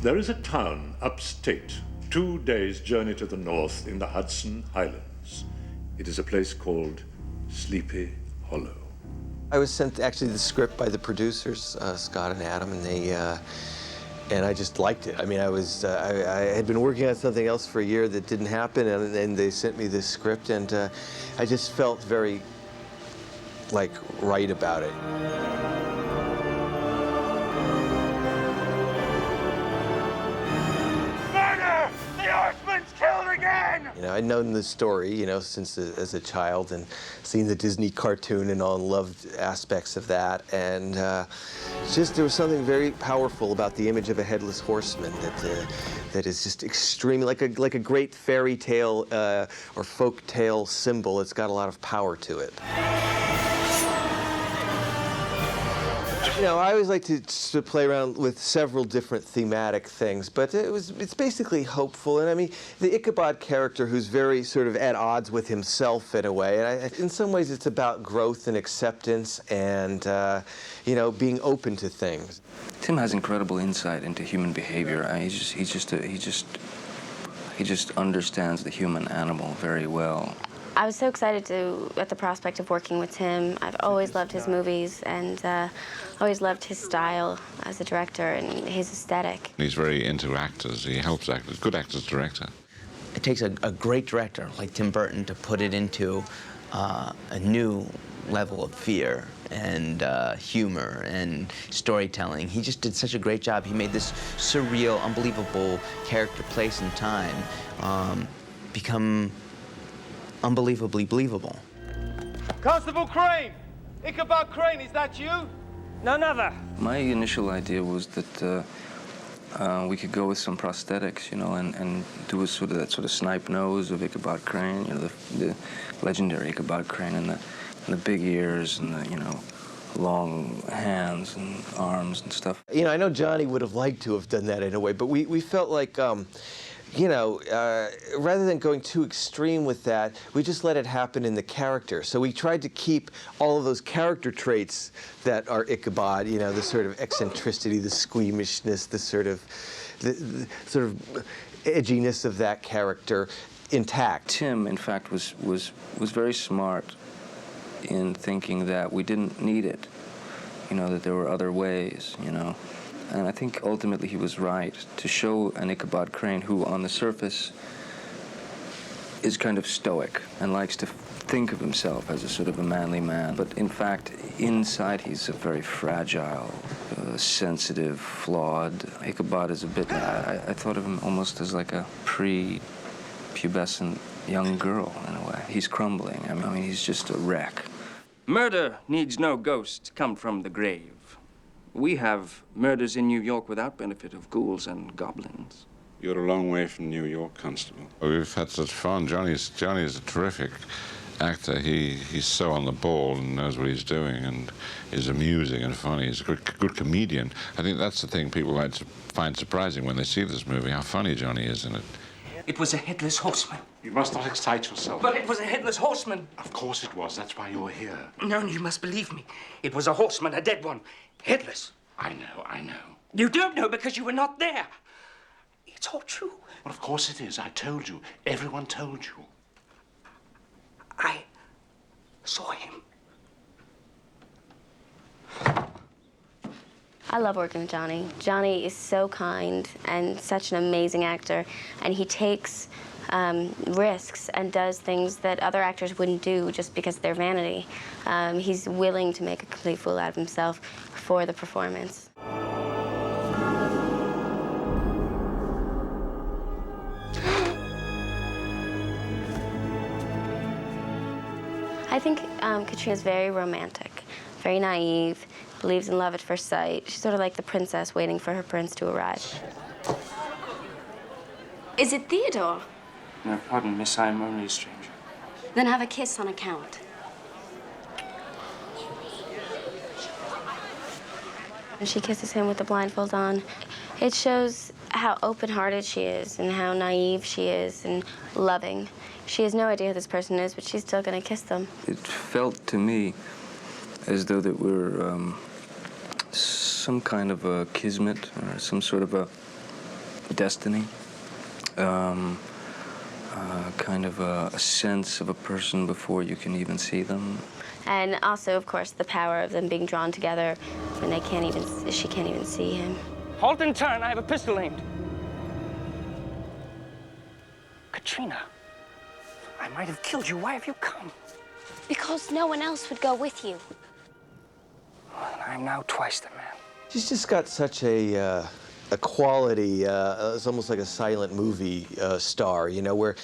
There is a town upstate, 2 days' journey to the north in the Hudson Highlands. It is a place called Sleepy Hollow. I was sent actually the script by the producers, Scott and Adam, and I just liked it. I mean, I had been working on something else for a year that didn't happen, and they sent me this script, and I just felt very, like, right about it. You know, I'd known the story, you know, since as a child and seen the Disney cartoon and all and loved aspects of that. And just there was something very powerful about the image of a headless horseman that is just extremely, like a great fairy tale or folk tale symbol. It's got a lot of power to it. You know, I always like to play around with several different thematic things, but it's basically hopeful. And I mean, the Ichabod character, who's very sort of at odds with himself in a way, and in some ways it's about growth and acceptance and, you know, being open to things. Tim has incredible insight into human behavior. He just understands the human animal very well. I was so excited at the prospect of working with Tim. I've always loved his movies and always loved his style as a director and his aesthetic. He's very into actors. He helps actors. Good actors, director. It takes a great director like Tim Burton to put it into a new level of fear and humor and storytelling. He just did such a great job. He made this surreal, unbelievable character, place, and time become unbelievably believable. Constable Crane! Ichabod Crane, is that you? None other. My initial idea was that we could go with some prosthetics, you know, and do that sort of snipe nose of Ichabod Crane, you know, the legendary Ichabod Crane, and the big ears and the, you know, long hands and arms and stuff. You know, I know Johnny would have liked to have done that in a way, but we felt like, you know, rather than going too extreme with that, we just let it happen in the character. So we tried to keep all of those character traits that are Ichabod, you know, the sort of eccentricity, the squeamishness, the sort of edginess of that character intact. Tim, in fact, was very smart in thinking that we didn't need it, you know, that there were other ways, you know. And I think ultimately he was right to show an Ichabod Crane who, on the surface, is kind of stoic and likes to think of himself as a sort of a manly man. But in fact, inside he's a very fragile, sensitive, flawed. Ichabod is a bit, I thought of him almost as like a pre-pubescent young girl in a way. He's crumbling. I mean, he's just a wreck. Murder needs no ghost come from the grave. We have murders in New York without benefit of ghouls and goblins. You're a long way from New York, Constable. We've had such fun. Johnny is a terrific actor. He's so on the ball and knows what he's doing and is amusing and funny. He's a good comedian. I think that's the thing people like to find surprising when they see this movie, how funny Johnny is in it. It was a headless horseman. You must not excite yourself. But it was a headless horseman. Of course it was. That's why you're here. No, you must believe me. It was a horseman, a dead one. Headless. I know. You don't know because you were not there. It's all true. Well, of course it is. I told you. Everyone told you. I saw him. I love working with Johnny. Johnny is so kind and such an amazing actor, and he takes risks and does things that other actors wouldn't do just because of their vanity. He's willing to make a complete fool out of himself for the performance. I think Katrina's very romantic, very naive, believes in love at first sight. She's sort of like the princess waiting for her prince to arrive. Is it Theodore? No, pardon, miss, I am only a stranger. Then have a kiss on account. And she kisses him with the blindfold on. It shows how open-hearted she is and how naive she is and loving. She has no idea who this person is, but she's still gonna kiss them. It felt to me as though that we're some kind of a kismet or some sort of a destiny, kind of a sense of a person before you can even see them. And also, of course, the power of them being drawn together when she can't even see him. Halt and turn, I have a pistol aimed. Katrina, I might have killed you. Why have you come? Because no one else would go with you. Well, I am now twice the man. She's just got such a quality. It's almost like a silent movie star, you know, where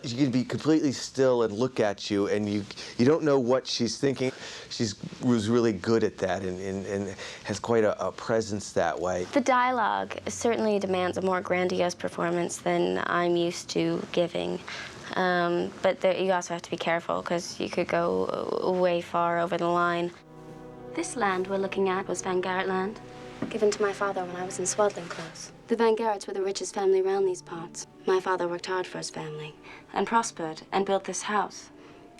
she can be completely still and look at you, and you don't know what she's thinking. She was really good at that, and has quite a presence that way. The dialogue certainly demands a more grandiose performance than I'm used to giving. But you also have to be careful, because you could go way far over the line. This land we're looking at was Van Garrett land, given to my father when I was in swaddling clothes. The Van Garretts were the richest family around these parts. My father worked hard for his family and prospered and built this house,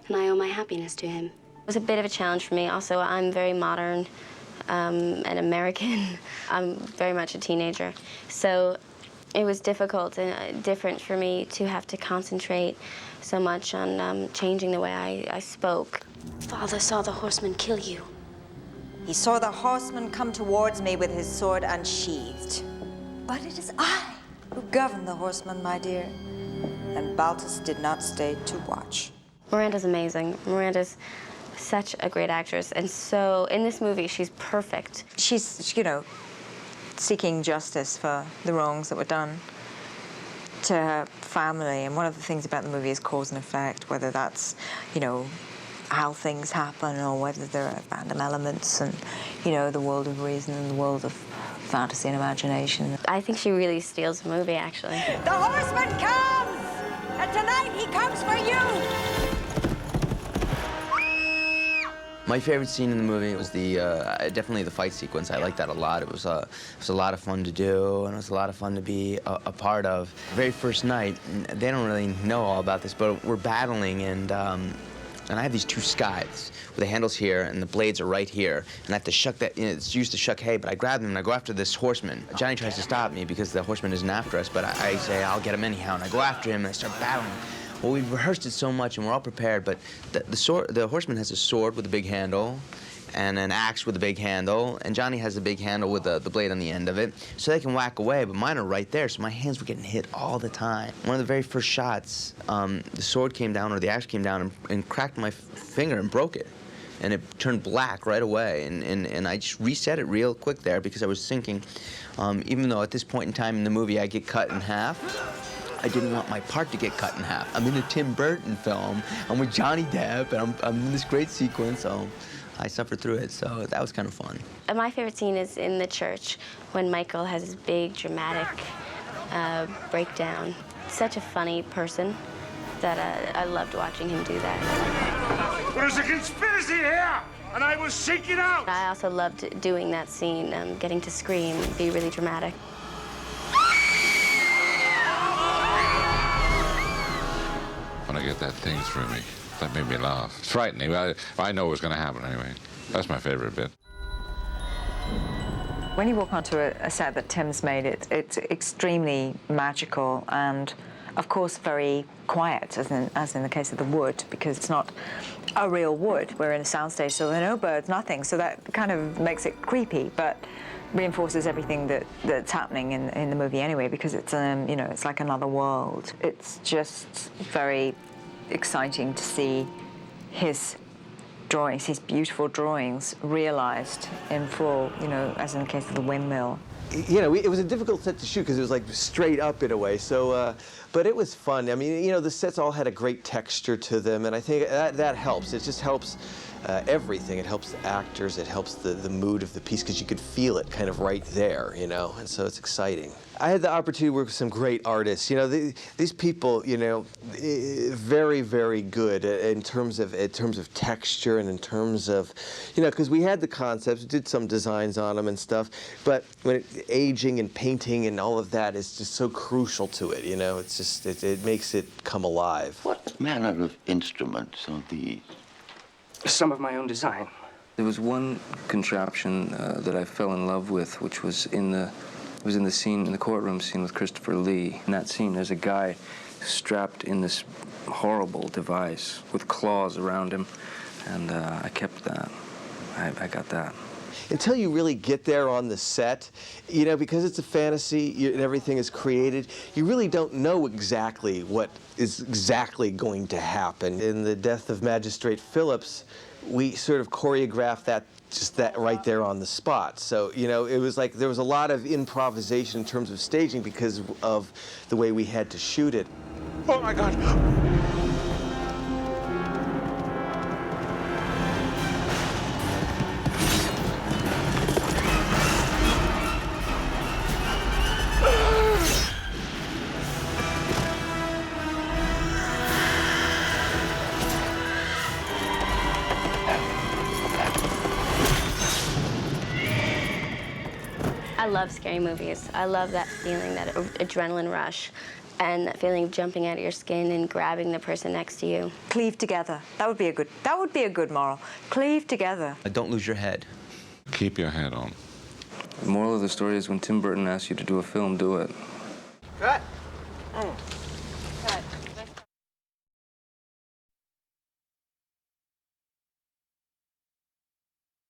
and I owe my happiness to him. It was a bit of a challenge for me. Also, I'm very modern and American. I'm very much a teenager. So it was difficult and different for me to have to concentrate so much on changing the way I spoke. Father saw the horseman kill you. He saw the horseman come towards me with his sword unsheathed. But it is I who govern the horseman, my dear. And Baltus did not stay to watch. Miranda's amazing. Miranda's such a great actress. And so in this movie, she's perfect. She's, you know, seeking justice for the wrongs that were done to her family. And one of the things about the movie is cause and effect, whether that's, you know, how things happen or whether there are random elements and, you know, the world of reason and the world of fantasy and imagination. I think she really steals the movie, actually. The horseman comes! And tonight he comes for you! My favorite scene in the movie was definitely the fight sequence. I liked that a lot. It was a lot of fun to do, and it was a lot of fun to be a part of. The very first night, they don't really know all about this, but we're battling, and I have these two scythes with the handles here, and the blades are right here, and I have to shuck that. You know, it's used to shuck hay, but I grab them and I go after this horseman. Johnny tries to stop me because the horseman isn't after us, but I say I'll get him anyhow, and I go after him and I start battling. Well, we've rehearsed it so much and we're all prepared, but the horseman has a sword with a big handle and an axe with a big handle, and Johnny has a big handle with the blade on the end of it, so they can whack away, but mine are right there, so my hands were getting hit all the time. One of the very first shots, the sword came down, or the axe came down and cracked my finger and broke it. And it turned black right away, and I just reset it real quick there because I was thinking, even though at this point in time in the movie I get cut in half, I didn't want my part to get cut in half. I'm in a Tim Burton film. I'm with Johnny Depp, and I'm in this great sequence, so I suffered through it, so that was kind of fun. My favorite scene is in the church when Michael has his big, dramatic breakdown. Such a funny person that I loved watching him do that. There's a conspiracy here, and I will seek it out. I also loved doing that scene, getting to scream, be really dramatic. When I get that thing through me, that made me laugh. It's frightening, but I know what's going to happen anyway. That's my favorite bit. When you walk onto a set that Tim's made, it's extremely magical and, of course, very quiet, as in the case of the wood, because it's not a real wood. We're in a soundstage, so there are no birds, nothing, so that kind of makes it creepy, but reinforces everything that's happening in the movie anyway, because it's you know, it's like another world. It's just very exciting to see his drawings, his beautiful drawings, realized in full, you know, as in the case of the windmill. You know, it was a difficult set to shoot because it was like straight up in a way. So, but it was fun. I mean, you know, the sets all had a great texture to them, and I think that helps. It just helps everything. It helps the actors. It helps the mood of the piece because you could feel it kind of right there, you know. And so it's exciting. I had the opportunity to work with some great artists. You know, these people, you know, very, very good in terms of texture and in terms of, you know, because we had the concepts, we did some designs on them and stuff, but when aging and painting and all of that is just so crucial to it. You know, it's just it makes it come alive. What manner of instruments are these? Some of my own design. There was one contraption that I fell in love with, which was in the I was in the scene, in the courtroom scene with Christopher Lee. In that scene, there's a guy strapped in this horrible device with claws around him, and I kept that. I got that. Until you really get there on the set, you know, because it's a fantasy and everything is created, you really don't know exactly what is exactly going to happen. In The Death of Magistrate Phillips, we sort of choreographed that, just that right there on the spot. So, you know, it was like there was a lot of improvisation in terms of staging because of the way we had to shoot it. Oh my God! I love scary movies. I love that feeling, that adrenaline rush, and that feeling of jumping out of your skin and grabbing the person next to you. Cleave together. That would be a good moral. Cleave together. Don't lose your head. Keep your head on. The moral of the story is when Tim Burton asks you to do a film, do it. Cut.